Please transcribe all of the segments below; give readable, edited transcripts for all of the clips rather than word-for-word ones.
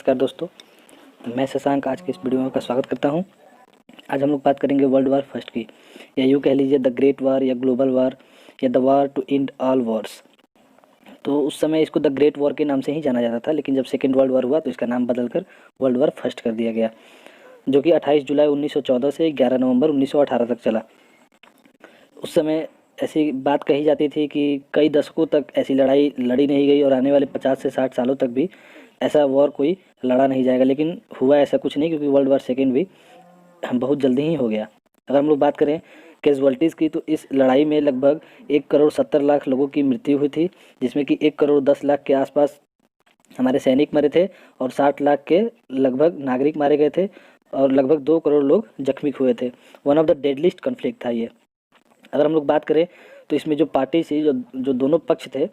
नमस्कार दोस्तों, मैं शशांक आज के इस वीडियो में आपका स्वागत करता हूं। आज हम लोग बात करेंगे वर्ल्ड वार फर्स्ट की, या यूँ कह लीजिए द ग्रेट वार या ग्लोबल वार या the war to end all wars. तो उस समय इसको द ग्रेट वॉर के नाम से ही जाना जाता था, लेकिन जब सेकेंड वर्ल्ड वार हुआ तो इसका नाम बदलकर वर्ल्ड वार फर्स्ट कर दिया गया, जो कि 28 जुलाई 1914 से 11 नवंबर 1918 तक चला। उस समय ऐसी बात कही जाती थी कि कई दशकों तक ऐसी लड़ाई लड़ी नहीं गई और आने वाले 50 से 60 सालों तक भी ऐसा वॉर कोई लड़ा नहीं जाएगा, लेकिन हुआ ऐसा कुछ नहीं, क्योंकि वर्ल्ड वार सेकेंड भी बहुत जल्दी ही हो गया। अगर हम लोग बात करें कैजुअल्टीज़ की, तो इस लड़ाई में लगभग 1,70,00,000 लोगों की मृत्यु हुई थी, जिसमें कि 1,10,00,000 के आसपास हमारे सैनिक मरे थे और 60 लाख के लगभग नागरिक मारे गए थे और लगभग 2 करोड़ लोग जख्मी हुए थे। वन ऑफ द डेडलिस्ट कन्फ्लिक्ट था ये। अगर हम लोग बात करें तो इसमें जो पार्टी थी, जो जो दोनों पक्ष थे,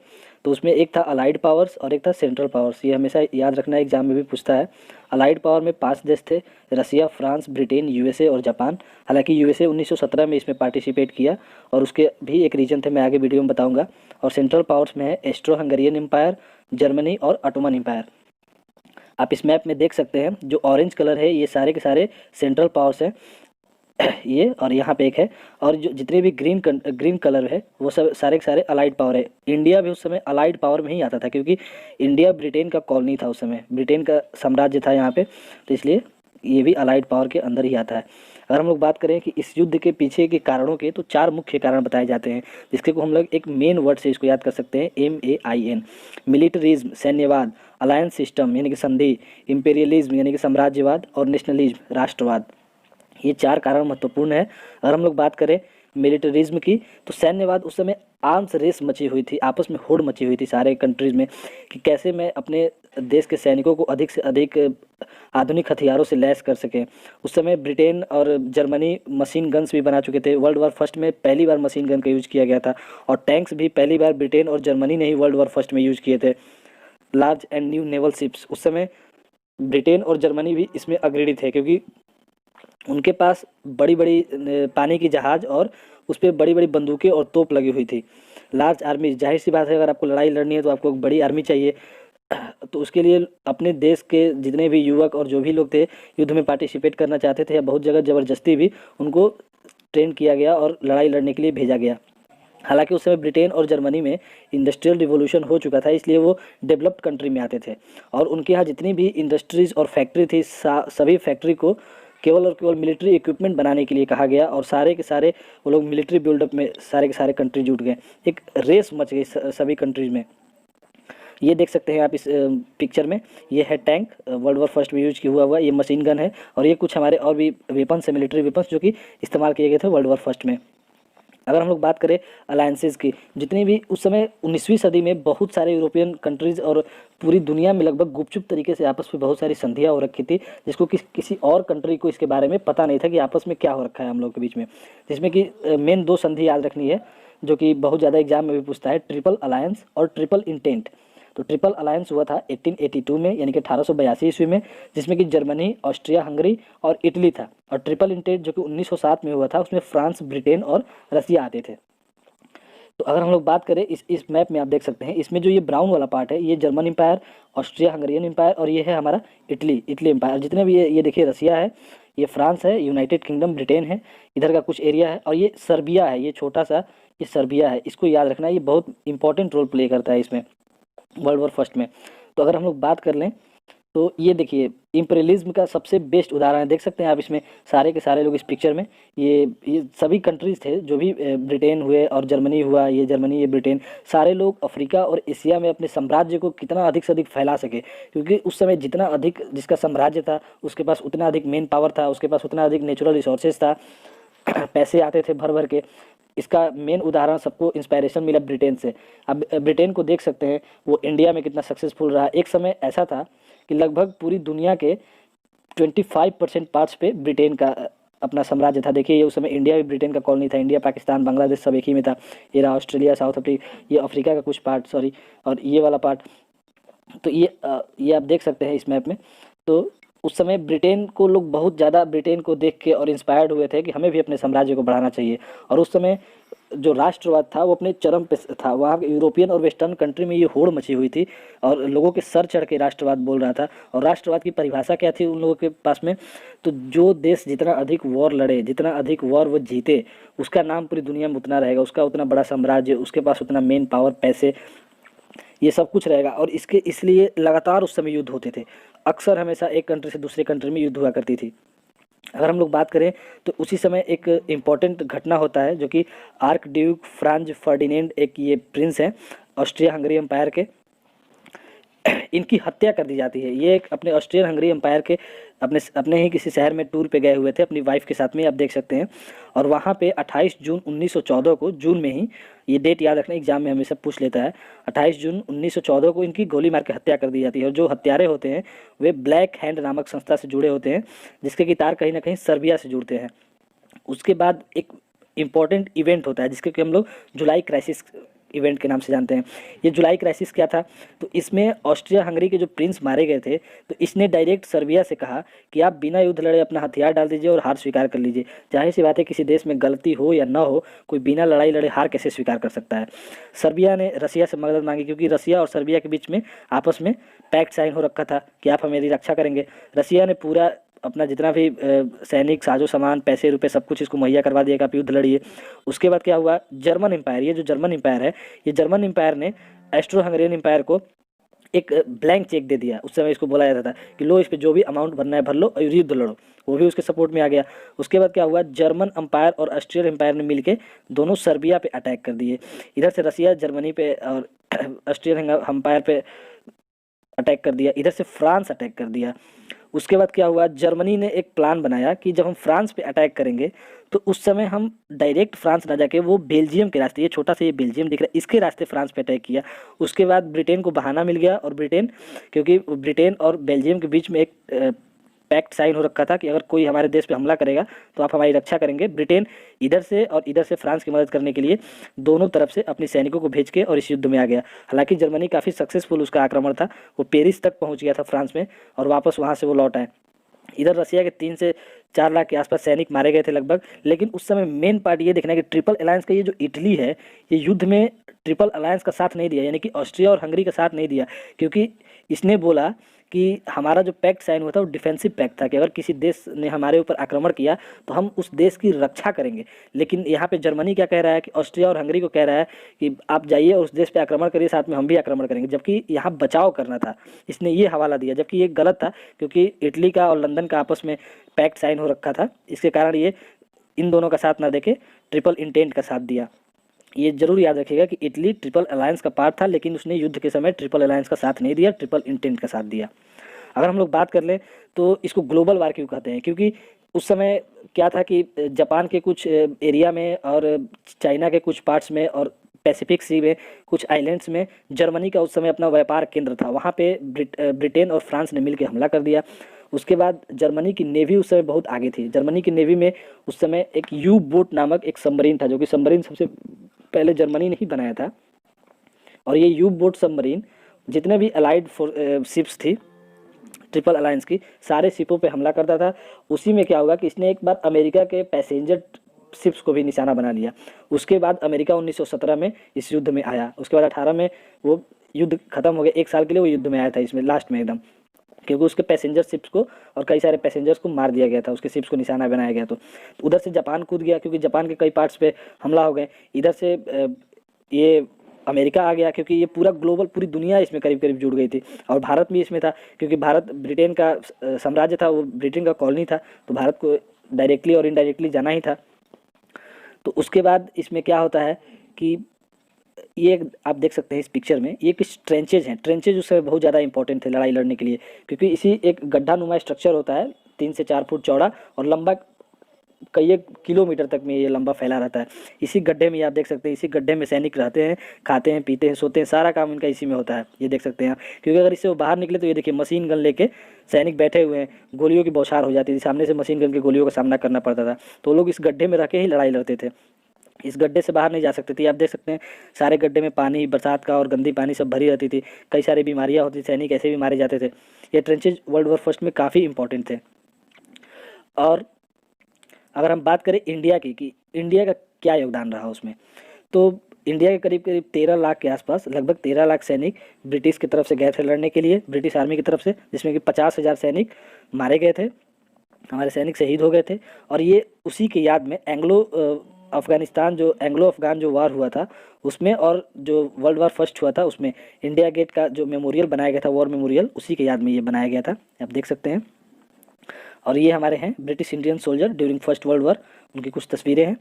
तो उसमें एक था अलाइड पावर्स और एक था सेंट्रल पावर्स। ये हमेशा याद रखना, एग्जाम में भी पूछता है। अलाइड पावर में 5 देश थे: रसिया, फ्रांस, ब्रिटेन, यूएसए और जापान। हालांकि यूएसए 1917 में इसमें पार्टिसिपेट किया और उसके भी एक रीजन थे, मैं आगे वीडियो में बताऊंगा। और सेंट्रल पावर्स में है एस्ट्रो हंगेरियन एम्पायर, जर्मनी और ऑटोमन एम्पायर। आप इस मैप में देख सकते हैं, जो ऑरेंज कलर है ये सारे के सारे सेंट्रल पावर्स हैं ये, और यहाँ पे एक है, और जो जितने भी ग्रीन कलर है वो सब सारे के सारे अलाइड पावर है। इंडिया भी उस समय अलाइड पावर में ही आता था, क्योंकि इंडिया ब्रिटेन का कॉलोनी था उस समय, ब्रिटेन का साम्राज्य था यहाँ पे, तो इसलिए ये भी अलाइड पावर के अंदर ही आता है। अगर हम लोग बात करें कि इस युद्ध के पीछे के कारणों के, तो 4 मुख्य कारण बताए जाते हैं, जिसके को हम लोग एक मेन वर्ड से इसको याद कर सकते हैं, MAIN। मिलिटरिज्म सैन्यवाद, अलायंस सिस्टम यानी कि संधि, इंपेरियलिज्म यानी कि साम्राज्यवाद, और नेशनलिज्म राष्ट्रवाद। ये 4 कारण महत्वपूर्ण है। अगर हम लोग बात करें मिलिटरिज्म की, तो सैन्यवाद उस समय आर्म्स रेस मची हुई थी, आपस में होड़ मची हुई थी सारे कंट्रीज़ में कि कैसे मैं अपने देश के सैनिकों को अधिक से अधिक आधुनिक हथियारों से लैस कर सकें। उस समय ब्रिटेन और जर्मनी मशीन गन्स भी बना चुके थे। वर्ल्ड वार फर्स्ट में पहली बार मशीन गन का यूज़ किया गया था, और टैंक्स भी पहली बार ब्रिटेन और जर्मनी ने ही वर्ल्ड वार फर्स्ट में यूज़ किए थे। Large and new naval ships, उस समय ब्रिटेन और जर्मनी भी इसमें अग्रणी थे, क्योंकि उनके पास बड़ी बड़ी पानी की जहाज़ और उस पर बड़ी बड़ी बंदूकें और तोप लगी हुई थी। लार्ज आर्मी, जाहिर सी बात है, अगर आपको लड़ाई लड़नी है तो आपको एक बड़ी आर्मी चाहिए। तो उसके लिए अपने देश के जितने भी युवक और जो भी लोग थे युद्ध में पार्टिसिपेट करना चाहते थे, या बहुत जगह ज़बरदस्ती भी उनको ट्रेन किया गया और लड़ाई लड़ने के लिए भेजा गया। हालांकि उस समय ब्रिटेन और जर्मनी में इंडस्ट्रियल रिवॉल्यूशन हो चुका था, इसलिए वो डेवलप्ड कंट्री में आते थे, और उनके यहाँ जितनी भी इंडस्ट्रीज़ और फैक्ट्री थी, सभी फैक्ट्री को केवल और केवल मिलिट्री इक्विपमेंट बनाने के लिए कहा गया, और सारे के सारे वो लोग मिलिट्री बिल्डअप में सारे के सारे कंट्री जुट गए। एक रेस मच गई सभी कंट्रीज़ में। ये देख सकते हैं आप इस पिक्चर में, ये है टैंक, वर्ल्ड वार फर्स्ट में यूज किया हुआ, ये मशीन गन है, और ये कुछ हमारे और भी वेपन्स है, मिलिट्री वेपन्स, जो कि इस्तेमाल किए गए थे वर्ल्ड वार फर्स्ट में। अगर हम लोग बात करें अलायंसेस की, जितनी भी उस समय 19वीं सदी में बहुत सारे यूरोपियन कंट्रीज़ और पूरी दुनिया में लगभग गुपचुप तरीके से आपस में बहुत सारी संधियाँ हो रखी थी, जिसको किसी और कंट्री को इसके बारे में पता नहीं था कि आपस में क्या हो रखा है हम लोग के बीच में। जिसमें कि मेन 2 संधि याद रखनी है, जो कि बहुत ज़्यादा एग्जाम में भी पूछता है, ट्रिपल अलायंस और ट्रिपल इंटेंट। तो ट्रिपल अलायंस हुआ था 1882 में, यानी कि 1882 ईस्वी में, जिसमें कि जर्मनी, ऑस्ट्रिया हंगरी और इटली था। और ट्रिपल इंटेंट जो कि 1907 में हुआ था, उसमें फ्रांस, ब्रिटेन और रसिया आते थे। तो अगर हम लोग बात करें इस मैप में, आप देख सकते हैं इसमें जो ये ब्राउन वाला पार्ट है, ये German Empire, Austria Hungarian Empire, और ये है हमारा इटली एम्पायर। जितने भी ये देखिए, रसिया है, ये फ्रांस है, यूनाइटेड किंगडम ब्रिटेन है, इधर का कुछ एरिया है, और ये सर्बिया है, ये छोटा सा ये सर्बिया है। इसको याद रखना, ये बहुत इंपॉर्टेंट रोल प्ले करता है इसमें वर्ल्ड वार फर्स्ट में। तो अगर हम लोग बात कर लें, तो ये देखिए इंपीरियलिज्म का सबसे बेस्ट उदाहरण है, देख सकते हैं आप इसमें सारे के सारे लोग इस पिक्चर में, ये सभी कंट्रीज़ थे, जो भी ब्रिटेन हुए और जर्मनी हुआ, ये जर्मनी, ये ब्रिटेन, सारे लोग अफ्रीका और एशिया में अपने साम्राज्य को कितना अधिक से अधिक फैला सके, क्योंकि उस समय जितना अधिक जिसका साम्राज्य था, उसके पास उतना अधिक मेन पावर था, उसके पास उतना अधिक नेचुरल रिसोर्सेज था, पैसे आते थे भर भर के। इसका मेन उदाहरण सबको इंस्पायरेशन मिला ब्रिटेन से। अब ब्रिटेन को देख सकते हैं, वो इंडिया में कितना सक्सेसफुल रहा। एक समय ऐसा था कि लगभग पूरी दुनिया के 25% पार्ट्स पे ब्रिटेन का अपना साम्राज्य था। देखिए, ये उस समय इंडिया भी ब्रिटेन का कॉलोनी था, इंडिया, पाकिस्तान, बांग्लादेश सब एक ही में था। ये रहा ऑस्ट्रेलिया, साउथ अफ्रीका, ये अफ्रीका का कुछ पार्ट, और ये वाला पार्ट। तो ये आप देख सकते हैं इस मैप में। तो उस समय ब्रिटेन को लोग बहुत ज़्यादा ब्रिटेन को देख के और इंस्पायर्ड हुए थे कि हमें भी अपने साम्राज्य को बढ़ाना चाहिए। और उस समय जो राष्ट्रवाद था वो अपने चरम पे था। वहाँ के यूरोपियन और वेस्टर्न कंट्री में ये होड़ मची हुई थी और लोगों के सर चढ़ के राष्ट्रवाद बोल रहा था। और राष्ट्रवाद की परिभाषा क्या थी उन लोगों के पास में? तो जो देश जितना अधिक वॉर लड़े, जितना अधिक वॉर वो जीते, उसका नाम पूरी दुनिया में उतना रहेगा, उसका उतना बड़ा साम्राज्य, उसके पास उतना मेन पावर, पैसे, ये सब कुछ रहेगा। और इसके इसलिए लगातार उस समय युद्ध होते थे। अक्सर हमेशा एक कंट्री से दूसरे कंट्री में युद्ध हुआ करती थी। अगर हम लोग बात करें तो उसी समय एक इम्पॉर्टेंट घटना होता है जो कि आर्क ड्यूक फ्रांज फर्डिनेंड, एक ये प्रिंस हैं ऑस्ट्रिया हंगरी एम्पायर के, इनकी हत्या कर दी जाती है। ये एक अपने ऑस्ट्रियन हंगरी एम्पायर के अपने अपने ही किसी शहर में टूर पे गए हुए थे अपनी वाइफ के साथ में, आप देख सकते हैं। और वहाँ पे 28 जून 1914 को, जून में ही, ये डेट याद रखना एग्जाम में हमेशा पूछ लेता है, 28 जून 1914 को इनकी गोली मार के हत्या कर दी जाती है। और जो हत्यारे होते हैं वे ब्लैक हैंड नामक संस्था से जुड़े होते हैं, जिसके की तार कहीं ना कहीं सर्बिया से जुड़ते हैं। उसके बाद एक इम्पॉर्टेंट इवेंट होता है जिसके कि हम लोग जुलाई क्राइसिस इवेंट के नाम से जानते हैं। ये जुलाई क्राइसिस क्या था? तो इसमें ऑस्ट्रिया हंगरी के जो प्रिंस मारे गए थे, तो इसने डायरेक्ट सर्बिया से कहा कि आप बिना युद्ध लड़े अपना हथियार डाल दीजिए और हार स्वीकार कर लीजिए। जाहिर सी बात है, किसी देश में गलती हो या ना हो, कोई बिना लड़ाई लड़े हार कैसे स्वीकार कर सकता है। सर्बिया ने रसिया से मदद मांगी क्योंकि रसिया और सर्बिया के बीच में आपस में पैक्ट साइन हो रखा था कि आप हमारी रक्षा करेंगे। रसिया ने पूरा अपना जितना भी सैनिक साजो सामान, पैसे रुपए, सब कुछ इसको मुहैया करवा दिया कि आप युद्ध लड़िए। उसके बाद क्या हुआ? जर्मन एम्पायर, ये जो जर्मन एम्पायर है, ये जर्मन एम्पायर ने एस्ट्रो हंगेरियन एम्पायर को एक ब्लैंक चेक दे दिया। उस समय इसको बोला जाता था कि लो, इस पे जो भी अमाउंट भरना है भर लो और युद्ध लड़ो। वो भी उसके सपोर्ट में आ गया। उसके बाद क्या हुआ? जर्मन एम्पायर और ऑस्ट्रियन एम्पायर ने मिलके दोनों सर्बिया पे अटैक कर दिए। इधर से रसिया जर्मनी पे और ऑस्ट्रियन एम्पायर पे अटैक कर दिया, इधर से फ्रांस अटैक कर दिया। उसके बाद क्या हुआ? जर्मनी ने एक प्लान बनाया कि जब हम फ्रांस पे अटैक करेंगे तो उस समय हम डायरेक्ट फ्रांस ना जाके वो बेल्जियम के रास्ते, ये छोटा सा ये बेल्जियम दिख रहा है, इसके रास्ते फ्रांस पे अटैक किया। उसके बाद ब्रिटेन को बहाना मिल गया और ब्रिटेन, क्योंकि ब्रिटेन और बेल्जियम के बीच में एक पैक्ट साइन हो रखा था कि अगर कोई हमारे देश पे हमला करेगा तो आप हमारी रक्षा करेंगे। ब्रिटेन इधर से और इधर से फ्रांस की मदद करने के लिए दोनों तरफ से अपने सैनिकों को भेज के और इस युद्ध में आ गया। हालांकि जर्मनी काफ़ी सक्सेसफुल उसका आक्रमण था, वो पेरिस तक पहुंच गया था फ्रांस में और वापस वहां से वो लौट आए। इधर रसिया के 3 से 4 लाख के आसपास सैनिक मारे गए थे लगभग। लेकिन उस समय मेन पार्ट ये देखना है कि ट्रिपल अलायंस का ये जो इटली है, ये युद्ध में ट्रिपल अलायंस का साथ नहीं दिया, यानी कि ऑस्ट्रिया और हंगरी का साथ नहीं दिया, क्योंकि इसने बोला कि हमारा जो पैक्ट साइन हुआ था वो डिफेंसिव पैक्ट था कि अगर किसी देश ने हमारे ऊपर आक्रमण किया तो हम उस देश की रक्षा करेंगे। लेकिन यहाँ पे जर्मनी क्या कह रहा है कि ऑस्ट्रिया और हंगरी को कह रहा है कि आप जाइए और उस देश पे आक्रमण करिए, साथ में हम भी आक्रमण करेंगे, जबकि यहाँ बचाव करना था। इसने ये हवाला दिया, जबकि ये गलत था क्योंकि इटली का और लंदन का आपस में पैक्ट साइन हो रखा था। इसके कारण ये इन दोनों का साथ ना देके ट्रिपल इंटेंट का साथ दिया। ये जरूर याद रखिएगा कि इटली ट्रिपल अलायंस का पार्ट था, लेकिन उसने युद्ध के समय ट्रिपल अलायंस का साथ नहीं दिया, ट्रिपल इंटेंट का साथ दिया। अगर हम लोग बात कर लें तो इसको ग्लोबल वार क्यों कहते हैं? क्योंकि उस समय क्या था कि जापान के कुछ एरिया में और चाइना के कुछ पार्ट्स में और पैसिफिक सी में कुछ आइलैंड्स में जर्मनी का उस समय अपना व्यापार केंद्र था। वहाँ पे ब्रिटेन और फ्रांस ने मिलकर हमला कर दिया। उसके बाद जर्मनी की नेवी उस समय बहुत आगे थी। जर्मनी की नेवी में उस समय एक यू बोट नामक एक सबमरीन था, जो कि सबमरीन सबसे पहले जर्मनी ने ही बनाया था। और ये यू बोट सबमरीन जितने भी अलाइड शिप्स थी ट्रिपल अलायंस की, सारे शिपों पे हमला करता था। उसी में क्या हुआ कि इसने एक बार अमेरिका के पैसेंजर शिप्स को भी निशाना बना लिया। उसके बाद अमेरिका 1917 में इस युद्ध में आया। उसके बाद 18 में वो युद्ध खत्म हो गया। 1 साल के लिए वो युद्ध में आया था इसमें लास्ट में एकदम, क्योंकि उसके पैसेंजर शिप्स को और कई सारे पैसेंजर्स को मार दिया गया था, उसके शिप्स को निशाना बनाया गया। तो उधर से जापान कूद गया क्योंकि जापान के कई पार्ट्स पे हमला हो गए। इधर से ये अमेरिका आ गया क्योंकि ये पूरा ग्लोबल, पूरी दुनिया इसमें करीब करीब जुड़ गई थी। और भारत भी इसमें था क्योंकि भारत ब्रिटेन का साम्राज्य था, वो ब्रिटेन का कॉलोनी था, तो भारत को डायरेक्टली और इनडायरेक्टली जाना ही था। तो उसके बाद इसमें क्या होता है कि ये आप देख सकते हैं इस पिक्चर में, ये कुछ ट्रेंचेज हैं। ट्रेंचेज उस समय बहुत ज़्यादा इंपॉर्टेंट थे लड़ाई लड़ने के लिए, क्योंकि इसी एक गड्ढा नुमा स्ट्रक्चर होता है 3 से 4 फुट चौड़ा और लंबा कई एक किलोमीटर तक में ये लंबा फैला रहता है। इसी गड्ढे में आप देख सकते हैं, इसी गड्ढे में सैनिक रहते हैं, खाते हैं, पीते हैं, सोते हैं, सारा काम इनका इसी में होता है। ये देख सकते हैं आप, क्योंकि अगर इससे वो बाहर निकले तो ये देखिए मशीन गन लेके सैनिक बैठे हुए हैं, गोलियों की बौछार हो जाती थी, सामने से मशीन गन के गोलियों का सामना करना पड़ता था। तो लोग इस गड्ढे में रह के ही लड़ाई लड़ते थे। इस गड्ढे से बाहर नहीं जा सकती थी। आप देख सकते हैं सारे गड्ढे में पानी, बरसात का और गंदी पानी सब भरी रहती थी। कई सारी बीमारियां होती थी, सैनिक ऐसे भी मारे जाते थे। ये ट्रेंचेज वर्ल्ड वॉर फर्स्ट में काफ़ी इंपॉर्टेंट थे। और अगर हम बात करें इंडिया की कि इंडिया का क्या योगदान रहा उसमें, तो इंडिया के करीब करीब 13 लाख के आसपास, लगभग 13 लाख सैनिक ब्रिटिश की तरफ से गए थे लड़ने के लिए, ब्रिटिश आर्मी की तरफ से, जिसमें कि 50,000 सैनिक मारे गए थे, हमारे सैनिक शहीद हो गए थे। और ये उसी की याद में अफगानिस्तान जो एंग्लो अफगान जो वार हुआ था उसमें, और जो वर्ल्ड वार फर्स्ट हुआ था उसमें, इंडिया गेट का जो मेमोरियल बनाया गया था, वॉर मेमोरियल, उसी के याद में ये बनाया गया था, आप देख सकते हैं। और ये हमारे हैं British Indian soldier during first world war, उनकी कुछ तस्वीरें हैं,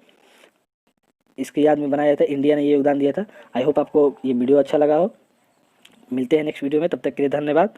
इसकी याद में बनाया था, इंडिया ने ये योगदान दिया था। आई होप आपको ये वीडियो अच्छा लगा हो। मिलते हैं नेक्स्ट वीडियो में, तब तक के लिए धन्यवाद।